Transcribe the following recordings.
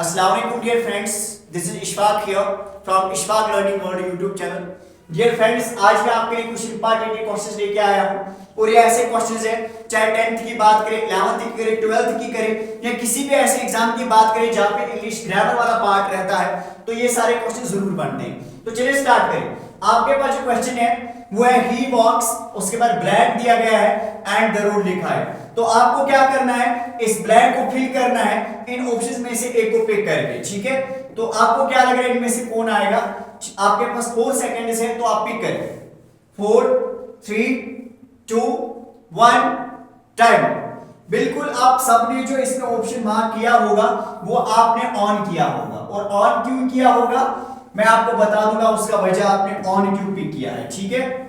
Assalamu alaikum dear friends, this is Ishfaq here from Ishfaq Learning World YouTube channel. Dear friends, आज मैं आपके लिए कुछ important questions लेके आया हूँ और ये ऐसे क्वेश्चंस हैं, चाहे 10th की बात करें, 11th की करें, 12th की करें या किसी भी ऐसे एग्जाम की बात करें जहाँ पे इंग्लिश ग्रामर वाला पार्ट रहता है, तो ये सारे क्वेश्चन जरूर बनते हैं। तो चलिए स्टार्ट करें। आपके पास जो क्वेश्चन है वो है ही वॉक्स, उसके बाद ब्लैंक दिया गया है एंड द रोड लिखा है। तो आपको क्या करना है, इस ब्लैंक को फिल करना है इन ऑप्शंस में से एक को पिक करके, ठीक है। तो आपको क्या लग रहा है इनमें से कौन आएगा? आपके पास 4 सेकंड्स है, तो आप पिक करें। 4 3 2 1 टाइम। बिल्कुल आप सबने जो इसमें ऑप्शन मार्क किया होगा वो आपने ऑन किया होगा, और ऑन क्यों किया होगा मैं आपको बता दूंगा उसका वजह। आपने ऑन क्यों पिक किया है, ठीक है।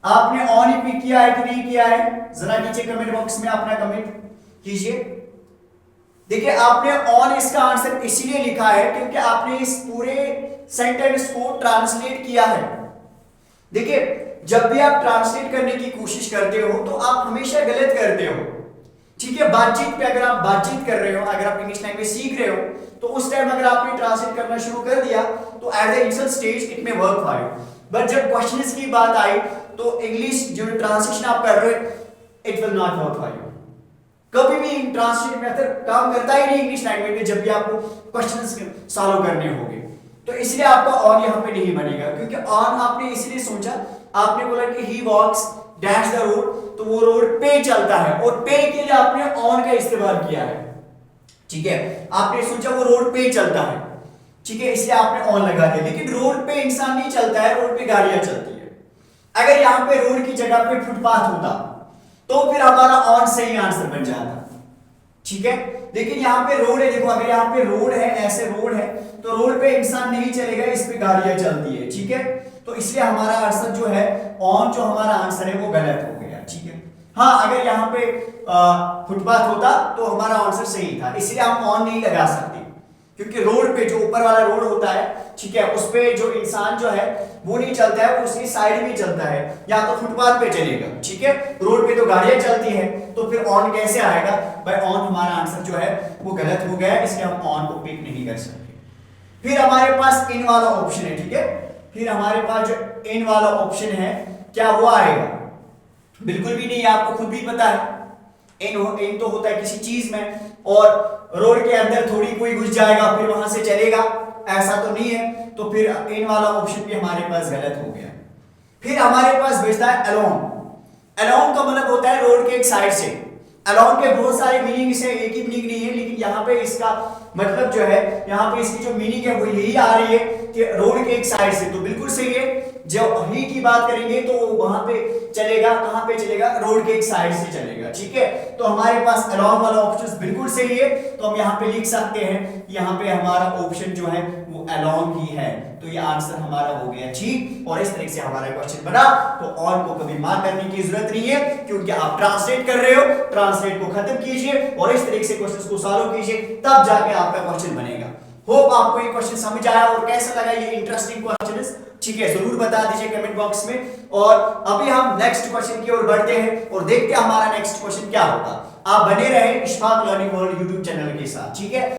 आपने ऑन ही पिक किया है कि नहीं किया है, जरा नीचे कमेंट बॉक्स में अपना कमेंट कीजिए। देखिए आपने ऑन इसका आंसर इसलिए लिखा है क्योंकि आपने इस पूरे सेंटेंस को ट्रांसलेट किया है। देखिए जब भी आप ट्रांसलेट करने की कोशिश करते हो तो आप हमेशा गलत करते हो, ठीक है। बातचीत पे अगर आप बातचीत कर रहे हो, अगर आप इंग्लिश लैंग्वेज सीख रहे हो, तो उस टाइम अगर आपने ट्रांसलेट करना शुरू कर दिया तो at the initial stage it में वर्क फॉर यू, बट जब क्वेश्चंस की बात आई तो इंग्लिश जो ट्रांसलेशन आप कर रहे हो it will not work for you. कभी भी ट्रांसलेशन मेथड काम करता ही नहीं इंग्लिश लैंग्वेज में जब भी आपको क्वेश्चंस सॉल्व करने होंगे। तो इसलिए आपका ऑन यहाँ पे नहीं बनेगा, क्योंकि ऑन आपने इसलिए सोचा, आपने बोला कि ही वॉक्स डैश द रोड, तो वो रोड पे चलता है और पे के लिए आपने ऑन का इस्तेमाल किया है, ठीक है। आपने सोचा वो रोड पे चलता है, ठीक है, इसलिए आपने ऑन लगा दिया। लेकिन रोड पे इंसान नहीं चलता है, रोड पे गाड़ियां चलती है। अगर यहाँ पे रोड की जगह पे फुटपाथ होता तो फिर हमारा ऑन सही आंसर बन जाता, ठीक है। लेकिन यहाँ पे रोड है, देखो अगर यहाँ पे रोड है, ऐसे रोड है, तो रोड पे इंसान नहीं चलेगा, इस पे गाड़ियां चलती है, ठीक है। तो इसलिए हमारा आंसर जो है ऑन, जो हमारा आंसर है वो गलत हो गया, ठीक है। हाँ अगर यहाँ पे फुटपाथ होता तो हमारा आंसर सही था, इसलिए हम ऑन नहीं लगा सकते, क्योंकि रोड पे जो ऊपर वाला रोड होता है, ठीक है, उस पे जो इंसान जो है वो नहीं चलता है, वो उसकी साइड में चलता है, या तो फुटपाथ पे चलेगा, ठीक है। रोड पे तो गाड़ियां चलती है, तो फिर ऑन कैसे आएगा भाई? ऑन हमारा आंसर जो है वो गलत हो गया, इसलिए हम ऑन को पिक नहीं कर सकते। फिर हमारे पास इन वाला ऑप्शन है, ठीक है। फिर हमारे पास जो इन वाला ऑप्शन है, क्या वो आएगा? बिल्कुल भी नहीं, आपको खुद भी पता है इन तो होता है किसी चीज में, और रोड के अंदर थोड़ी कोई घुस जाएगा फिर वहां से चलेगा, ऐसा तो नहीं है। तो फिर इन वाला ऑप्शन भी हमारे पास गलत हो गया। फिर हमारे पास बचता है अलोंग। अलोंग का मतलब होता है रोड के एक साइड से। अलोंग के बहुत सारे मीनिंग्स है, एक ही मीनिंग नहीं है, लेकिन यहाँ पे इसका मतलब जो है, यहाँ पे इसकी जो मीनिंग है वो यही आ रही है कि रोड के एक साइड से। तो बिल्कुल सही है, जब ही की बात करेंगे तो वहां पे चलेगा, कहां पे चलेगा? रोड के एक साइड से चलेगा, ठीक है। तो हमारे पास अलोंग वाला ऑप्शन बिल्कुल सही है, तो हम यहाँ पे लिख सकते हैं, यहाँ पे हमारा ऑप्शन जो है वो अलोंग ही है। तो ये आंसर हमारा हो गया ठीक, और इस तरीके से हमारा क्वेश्चन बना। तो ऑन को कभी मार्क करने की जरूरत नहीं है, क्योंकि आप ट्रांसलेट कर रहे हो, ट्रांसलेट को खत्म कीजिए और इस तरीके से क्वेश्चंस को सॉल्व कीजिए, तब जाके आपका क्वेश्चन बनेगा। होप आपको ये क्वेश्चन समझ आया और कैसा लगा ये इंटरेस्टिंग क्वेश्चन, ठीक है, जरूर बता दीजिए कमेंट बॉक्स में। और अभी हम नेक्स्ट क्वेश्चन की ओर बढ़ते हैं और देखते हैं हमारा नेक्स्ट क्वेश्चन क्या होगा। आप बने रहे Ishfaq learning world YouTube channel के साथ, ठीक है।